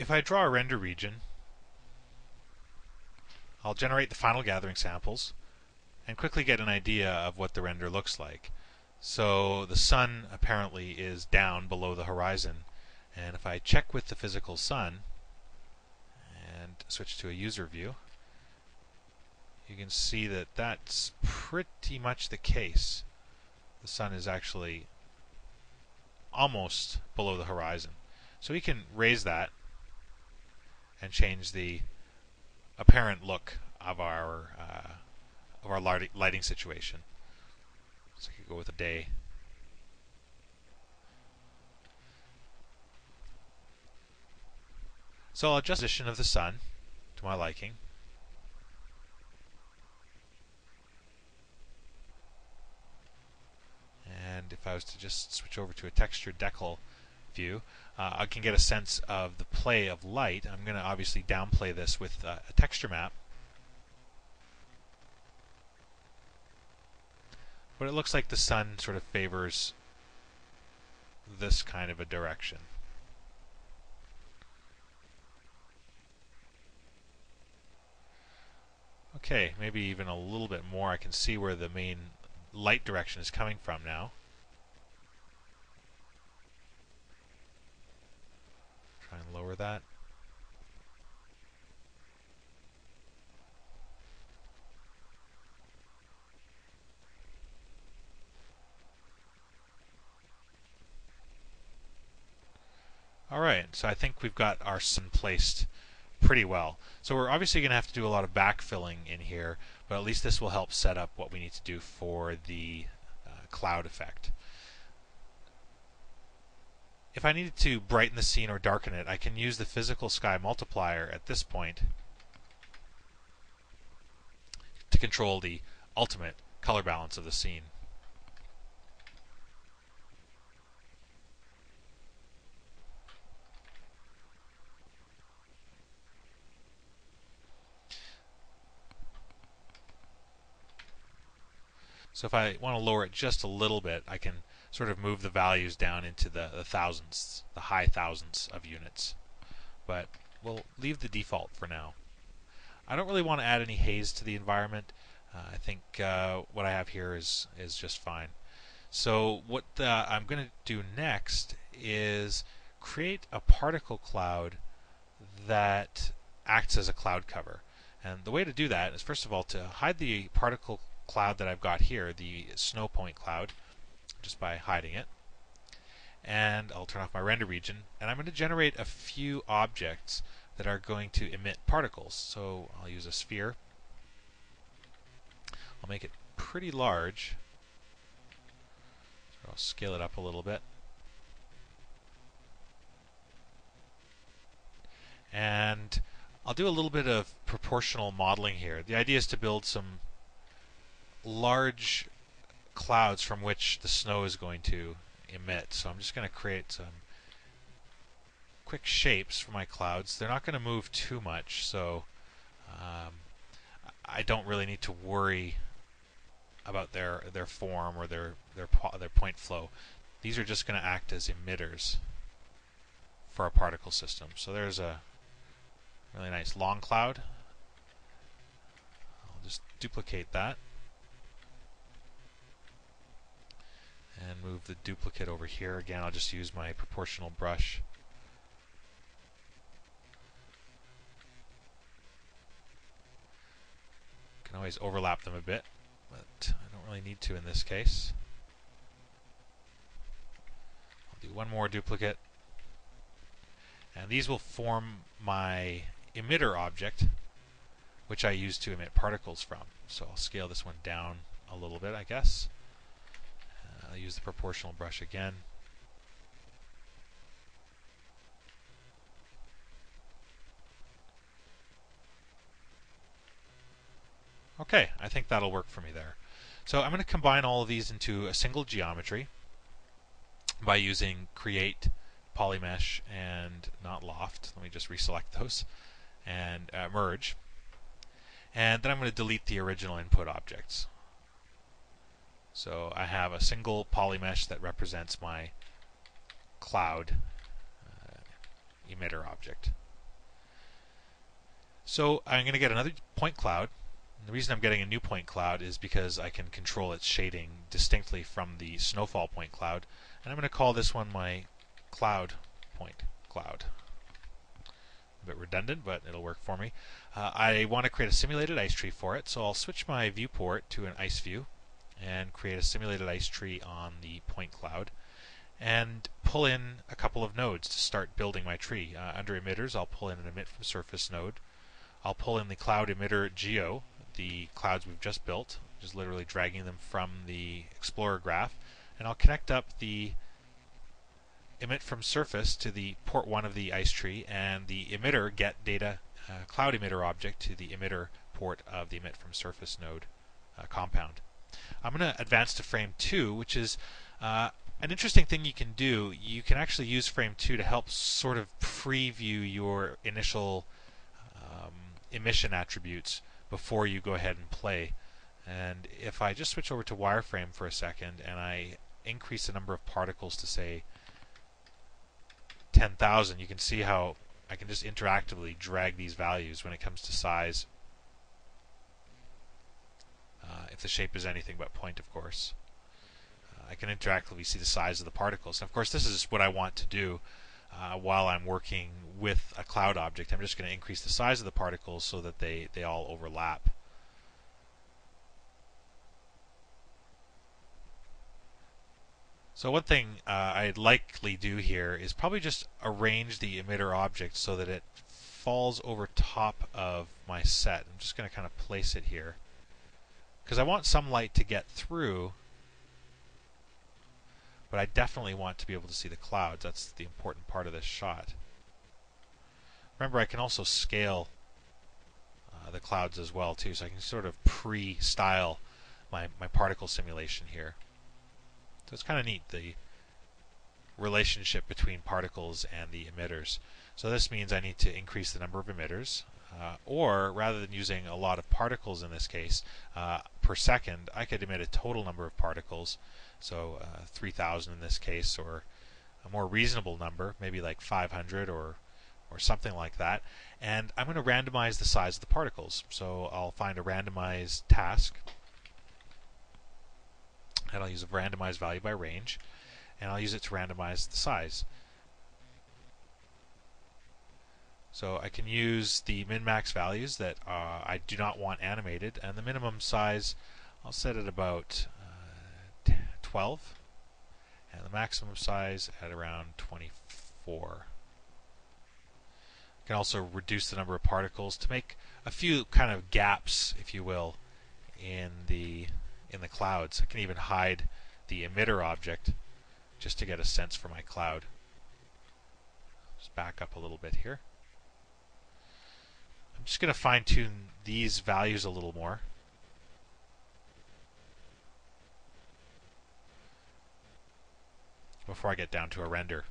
If I draw a render region, I'll generate the final gathering samples and quickly get an idea of what the render looks like. So the sun apparently is down below the horizon, and if I check with the physical sun and switch to a user view, you can see that that's pretty much the case. The sun is actually almost below the horizon. So we can raise that and change the apparent look of our lighting situation. So I could go with a day. So I'll adjust the position of the sun to my liking. And if I was to just switch over to a texture decal view, I can get a sense of the play of light. I'm going to obviously downplay this with a texture map. But it looks like the sun sort of favors this kind of a direction. Okay, maybe even a little bit more. I can see where the main light direction is coming from now. Try and lower that. Alright, so I think we've got our sun placed pretty well. So we're obviously going to have to do a lot of backfilling in here, but at least this will help set up what we need to do for the cloud effect. If I needed to brighten the scene or darken it, I can use the physical Sky Multiplier at this point to control the ultimate color balance of the scene. So if I want to lower it just a little bit, I can sort of move the values down into the thousandths, the high thousandths of units. But we'll leave the default for now. I don't really want to add any haze to the environment. I think what I have here is just fine. So what I'm going to do next is create a particle cloud that acts as a cloud cover. And the way to do that is, first of all, to hide the particle cloud that I've got here, the snow point cloud, just by hiding it. And I'll turn off my render region, and I'm going to generate a few objects that are going to emit particles. So I'll use a sphere. I'll make it pretty large. So I'll scale it up a little bit. And I'll do a little bit of proportional modeling here. The idea is to build some large clouds from which the snow is going to emit. So I'm just going to create some quick shapes for my clouds. They're not going to move too much, so I don't really need to worry about their form or their point flow. These are just going to act as emitters for our particle system. So there's a really nice long cloud. I'll just duplicate that and move the duplicate over here. Again, I'll just use my proportional brush. Can always overlap them a bit, but I don't really need to in this case. I'll do one more duplicate, and these will form my emitter object, which I use to emit particles from. So I'll scale this one down a little bit, I guess. I'll use the proportional brush again. Okay, I think that'll work for me there. So I'm going to combine all of these into a single geometry by using Create, Polymesh, and not Loft. Let me just reselect those. And Merge. And then I'm going to delete the original input objects. So I have a single polymesh that represents my cloud emitter object. So I'm going to get another point cloud. And the reason I'm getting a new point cloud is because I can control its shading distinctly from the snowfall point cloud. And I'm going to call this one my cloud point cloud. A bit redundant, but it'll work for me. I want to create a simulated ice tree for it, so I'll switch my viewport to an ice view and create a simulated ice tree on the point cloud and pull in a couple of nodes to start building my tree. Under emitters, I'll pull in an emit from surface node. I'll pull in the cloud emitter geo, the clouds we've just built, just literally dragging them from the Explorer graph, and I'll connect up the emit from surface to the port 1 of the ice tree and the emitter get data cloud emitter object to the emitter port of the emit from surface node compound. I'm going to advance to frame 2, which is an interesting thing you can do. You can actually use frame 2 to help sort of preview your initial emission attributes before you go ahead and play. And if I just switch over to wireframe for a second and I increase the number of particles to say 10,000, you can see how I can just interactively drag these values when it comes to size. If the shape is anything but point, of course. I can interactively see the size of the particles. And of course, this is what I want to do while I'm working with a cloud object. I'm just going to increase the size of the particles so that they all overlap. So one thing I'd likely do here is probably just arrange the emitter object so that it falls over top of my set. I'm just going to kind of place it here because I want some light to get through, but I definitely want to be able to see the clouds. That's the important part of this shot. Remember, I can also scale the clouds as well too, so I can sort of pre-style my particle simulation here. So it's kind of neat, the relationship between particles and the emitters. So this means I need to increase the number of emitters, or rather than using a lot of particles in this case per second, I could emit a total number of particles, so 3,000 in this case, or a more reasonable number, maybe like 500 or something like that. And I'm going to randomize the size of the particles. So I'll find a randomized task, and I'll use a randomized value by range, and I'll use it to randomize the size. So I can use the min-max values that I do not want animated, and the minimum size I'll set at about 12, and the maximum size at around 24. I can also reduce the number of particles to make a few kind of gaps, if you will, in the clouds. I can even hide the emitter object just to get a sense for my cloud. Just back up a little bit here. I'm just going to fine-tune these values a little more. Before I get down to a render.